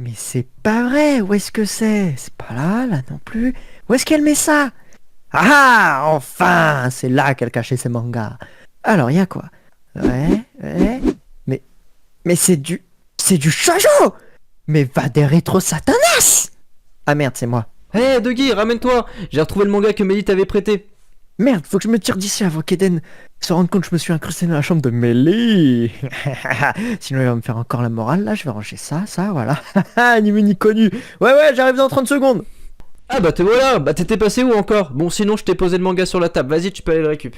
Mais c'est pas vrai, où est-ce que c'est? C'est pas là, là non plus. Où est-ce qu'elle met ça? Ah, enfin, c'est là qu'elle cachait ses mangas. Alors, y a quoi? Ouais, mais, mais c'est du shoujo! Mais va des rétro satanas! Ah merde, c'est moi. Hé, Dougie, ramène-toi. J'ai retrouvé le manga que Mélie t'avait prêté. Merde, faut que je me tire d'ici avant qu'Eden se rende compte que je me suis incrusté dans la chambre de Mélie. Sinon il va me faire encore la morale là, je vais ranger ça, voilà. Ni vu ni connu. Ouais, j'arrive dans 30 secondes. Ah bah te voilà. Bah t'étais passé où encore? Bon, sinon je t'ai posé le manga sur la table. Vas-y, tu peux aller le récup.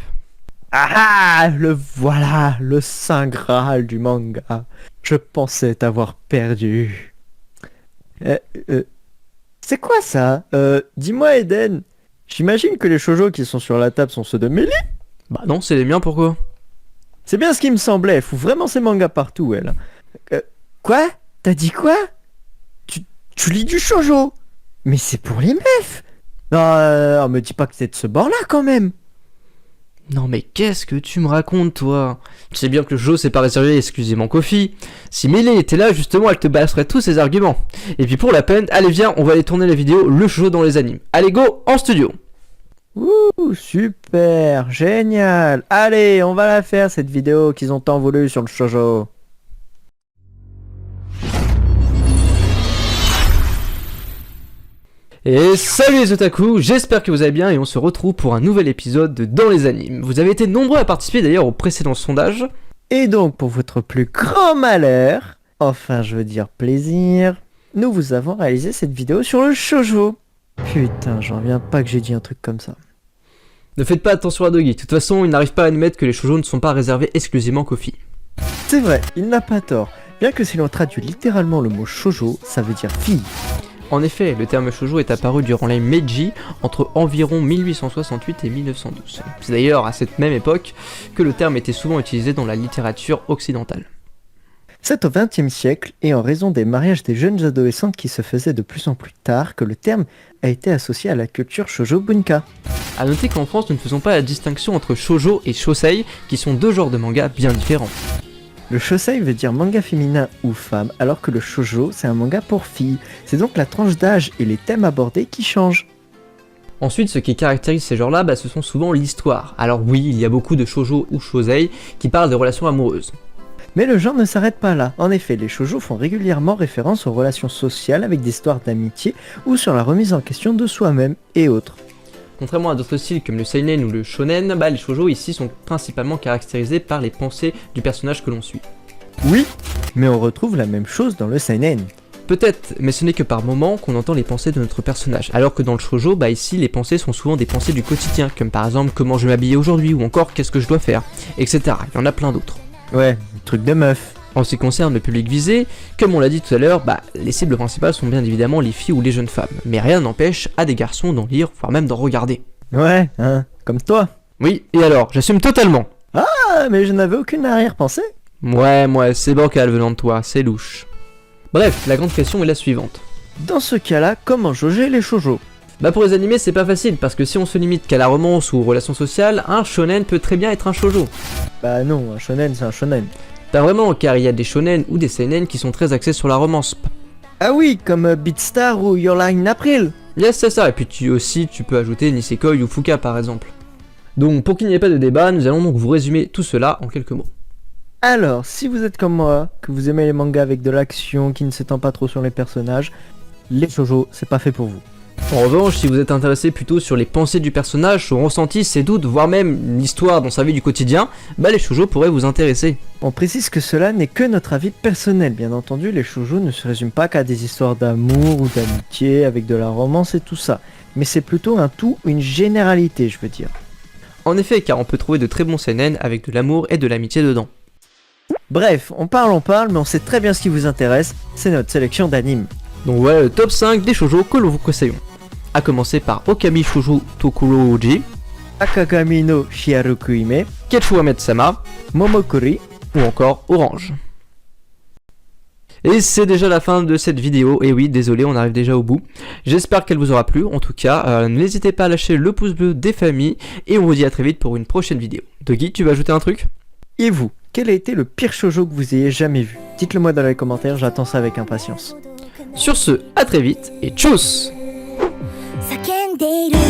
Le voilà, le saint graal du manga. Je pensais t'avoir perdu. Euh, euh, c'est quoi ça? Dis-moi Eden, j'imagine que les shoujo qui sont sur la table sont ceux de Mélie? Bah non, c'est les miens, pourquoi? C'est bien ce qui me semblait, elle fout vraiment ses mangas partout, elle. Quoi? T'as dit quoi? Tu lis du shoujo? Mais c'est pour les meufs! Non, me dis pas que c'est de ce bord-là, quand même! Non mais qu'est-ce que tu me racontes, toi? Tu sais bien que le jeu c'est pas réservé exclusivement qu'aux filles. Si Mélie était là, justement, elle te balancerait tous ses arguments. Et puis pour la peine, allez viens, on va aller tourner la vidéo Le Shoujo dans les animes. Allez go, en studio! Ouh, super, génial! Allez, on va la faire, cette vidéo qu'ils ont tant voulu sur le shoujo. Et salut les otaku, j'espère que vous allez bien et on se retrouve pour un nouvel épisode de Dans les animes. Vous avez été nombreux à participer d'ailleurs au précédent sondage. Et donc, pour votre plus grand malheur, enfin je veux dire plaisir, nous vous avons réalisé cette vidéo sur le shoujo. Putain, j'en reviens pas que j'ai dit un truc comme ça. Ne faites pas attention à Dougie, de toute façon il n'arrive pas à admettre que les shoujo ne sont pas réservés exclusivement qu'aux filles. C'est vrai, il n'a pas tort. Bien que si l'on traduit littéralement le mot shoujo, ça veut dire fille. En effet, le terme shoujo est apparu durant les Meiji entre environ 1868 et 1912. C'est d'ailleurs à cette même époque que le terme était souvent utilisé dans la littérature occidentale. C'est au XXe siècle, et en raison des mariages des jeunes adolescentes qui se faisaient de plus en plus tard, que le terme a été associé à la culture shoujo bunka. A noter qu'en France, nous ne faisons pas la distinction entre shoujo et shosei, qui sont deux genres de mangas bien différents. Le shosei veut dire manga féminin ou femme, alors que le shoujo c'est un manga pour filles. C'est donc la tranche d'âge et les thèmes abordés qui changent. Ensuite, ce qui caractérise ces genres-là, ce sont souvent l'histoire. Alors oui, il y a beaucoup de shoujo ou shosei qui parlent de relations amoureuses. Mais le genre ne s'arrête pas là. En effet, les shoujo font régulièrement référence aux relations sociales avec des histoires d'amitié ou sur la remise en question de soi-même et autres. Contrairement à d'autres styles comme le seinen ou le shonen, les shoujo ici sont principalement caractérisés par les pensées du personnage que l'on suit. Oui, mais on retrouve la même chose dans le seinen. Peut-être, mais ce n'est que par moments qu'on entend les pensées de notre personnage, alors que dans le shoujo, ici les pensées sont souvent des pensées du quotidien, comme par exemple comment je vais m'habiller aujourd'hui, ou encore qu'est-ce que je dois faire, etc. Il y en a plein d'autres. Ouais, truc de meuf. En ce qui concerne le public visé, comme on l'a dit tout à l'heure, les cibles principales sont bien évidemment les filles ou les jeunes femmes, mais rien n'empêche à des garçons d'en lire, voire même d'en regarder. Ouais, hein, comme toi. Oui, et alors, j'assume totalement. Ah, mais je n'avais aucune arrière-pensée. Ouais, c'est bancal venant de toi, c'est louche. Bref, la grande question est la suivante. Dans ce cas-là, comment jauger les shoujo? Pour les animés, c'est pas facile, parce que si on se limite qu'à la romance ou aux relations sociales, un shonen peut très bien être un shoujo. Bah non, un shonen c'est un shonen. Pas vraiment, car il y a des shonen ou des seinen qui sont très axés sur la romance. Ah oui, comme Beatstar ou Your Lie in April. Yes, c'est ça, et puis tu peux ajouter Nisekoi ou Fuka par exemple. Donc pour qu'il n'y ait pas de débat, nous allons donc vous résumer tout cela en quelques mots. Alors, si vous êtes comme moi, que vous aimez les mangas avec de l'action qui ne s'étend pas trop sur les personnages, les shoujo, c'est pas fait pour vous. En revanche, si vous êtes intéressé plutôt sur les pensées du personnage, son ressenti, ses doutes, voire même l'histoire dans sa vie du quotidien, les shoujo pourraient vous intéresser. On précise que cela n'est que notre avis personnel, bien entendu, les shoujo ne se résument pas qu'à des histoires d'amour ou d'amitié avec de la romance et tout ça, mais c'est plutôt un tout, une généralité je veux dire. En effet, car on peut trouver de très bons seinen avec de l'amour et de l'amitié dedans. Bref, on parle, mais on sait très bien ce qui vous intéresse, c'est notre sélection d'animes. Donc voilà le top 5 des shoujo que l'on vous conseillons. A commencer par Okami Shoujo Tokurouji, Akagami no Shiharuku Hime, Ketsu Sama, Momokuri, ou encore Orange. Et c'est déjà la fin de cette vidéo, et oui, désolé, on arrive déjà au bout. J'espère qu'elle vous aura plu, en tout cas, n'hésitez pas à lâcher le pouce bleu des familles, et on vous dit à très vite pour une prochaine vidéo. Dougie, tu vas ajouter un truc? Et vous, quel a été le pire shoujo que vous ayez jamais vu? Dites-le moi dans les commentaires, j'attends ça avec impatience. Sur ce, à très vite et tchuss! 叫んでいる